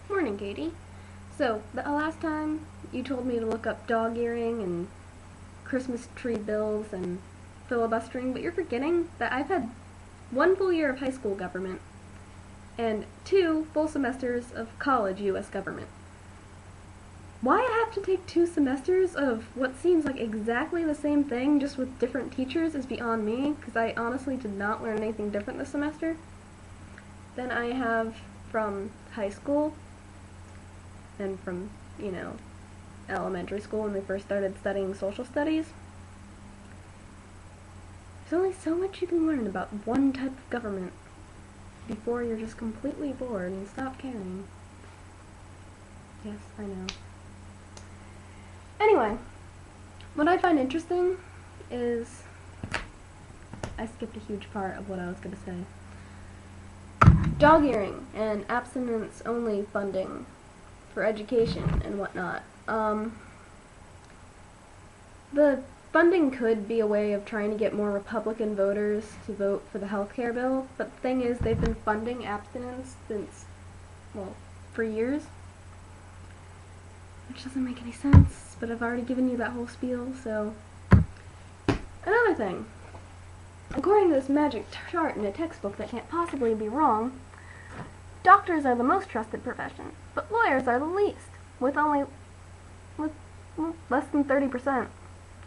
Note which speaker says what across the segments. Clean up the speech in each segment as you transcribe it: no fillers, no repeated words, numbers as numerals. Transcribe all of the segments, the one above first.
Speaker 1: Morning, Katie. So, the last time you told me to look up dog-earing and Christmas tree bills and filibustering, but you're forgetting that I've had 1 full year of high school government and 2 full semesters of college U.S. government. Why I have to take 2 semesters of what seems like exactly the same thing just with different teachers is beyond me, because I honestly did not learn anything different this semester than I have from high school and from, elementary school when we first started studying social studies. There's only so much you can learn about one type of government before you're just completely bored and stop caring. Yes, I know. Anyway, what I find interesting is I skipped a huge part of what I was going to say. Dog-earing and abstinence-only funding for education and whatnot. The funding could be a way of trying to get more Republican voters to vote for the healthcare bill, but the thing is they've been funding abstinence for years, which doesn't make any sense, but I've already given you that whole spiel, so. Another thing. According to this magic chart in a textbook that can't possibly be wrong, doctors are the most trusted profession, but lawyers are the least, with less than 30%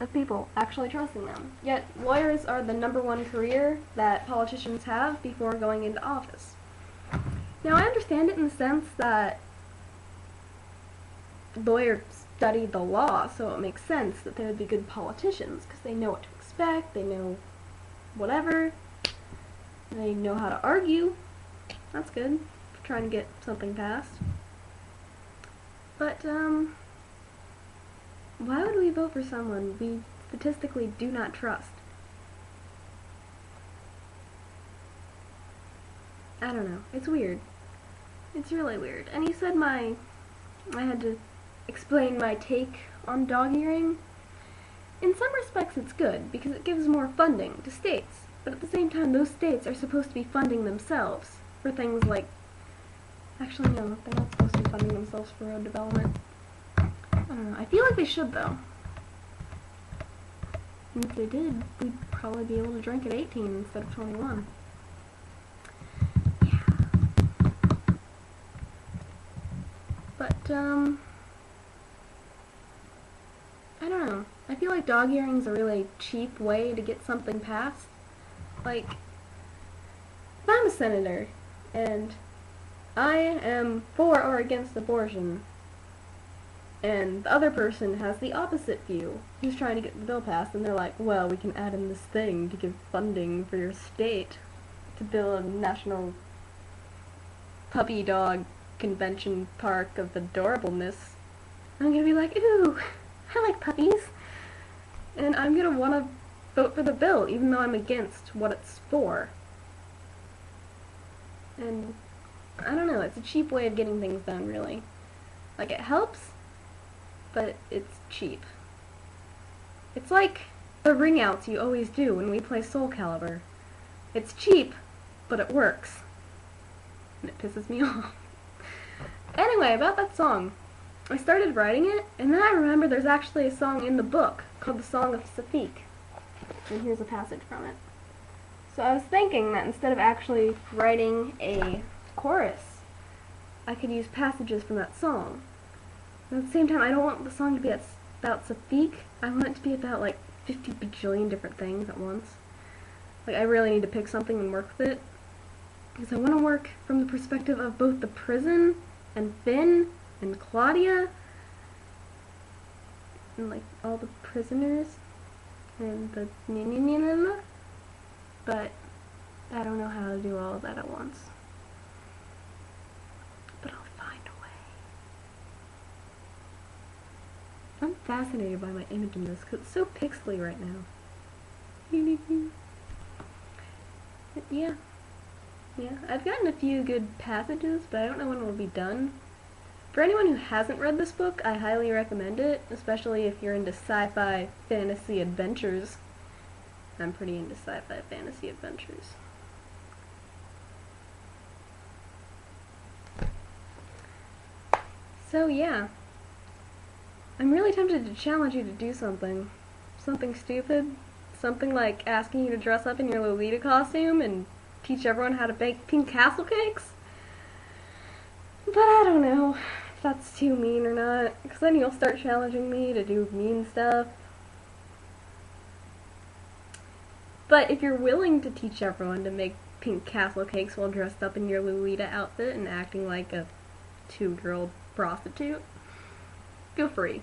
Speaker 1: of people actually trusting them. Yet, lawyers are the #1 career that politicians have before going into office. Now, I understand it in the sense that lawyers study the law, so it makes sense that they would be good politicians, because they know what to expect, they know whatever, they know how to argue. That's good for trying to get something passed. But, why would we vote for someone we statistically do not trust? I don't know. It's weird. It's really weird. And you said I had to explain my take on dog-earing. In some respects it's good, because it gives more funding to states. But at the same time, those states are supposed to be funding themselves for things like... Actually, no, they're not supposed to be funding themselves for road development. I don't know. I feel like they should, though. And if they did, we'd probably be able to drink at 18 instead of 21. Yeah. But, I don't know. I feel like dog-earing's a really cheap way to get something passed. Like, if I'm a senator, and I am for or against abortion, and the other person has the opposite view, who's trying to get the bill passed, and they're like, well, we can add in this thing to give funding for your state to build a national puppy dog convention park of adorableness. I'm gonna be like, ooh, I like puppies. And I'm gonna wanna vote for the bill, even though I'm against what it's for. And I don't know, it's a cheap way of getting things done, really. Like, it helps, but it's cheap. It's like the ring outs you always do when we play Soul Calibur. It's cheap, but it works. And it pisses me off. Anyway, about that song. I started writing it, and then I remember there's actually a song in the book called the Song of Safik. And here's a passage from it. So I was thinking that instead of actually writing a chorus, I could use passages from that song. And at the same time, I don't want the song to be about Safik. I want it to be about, like, 50 bajillion different things at once. Like, I really need to pick something and work with it. Because I want to work from the perspective of both the prison, and Finn, and Claudia, and, like, all the prisoners, and the but I don't know how to do all of that at once. But I'll find a way. I'm fascinated by my image in this, because it's so pixely right now. But yeah, I've gotten a few good passages, but I don't know when it'll be done. For anyone who hasn't read this book, I highly recommend it, especially if you're into sci-fi fantasy adventures. I'm pretty into sci-fi fantasy adventures. So yeah, I'm really tempted to challenge you to do something. Something stupid. Something like asking you to dress up in your Lolita costume and teach everyone how to bake pink castle cakes. But I don't know if that's too mean or not, because then you'll start challenging me to do mean stuff. But if you're willing to teach everyone to make pink castle cakes while dressed up in your Lolita outfit and acting like a two-girl prostitute, feel free.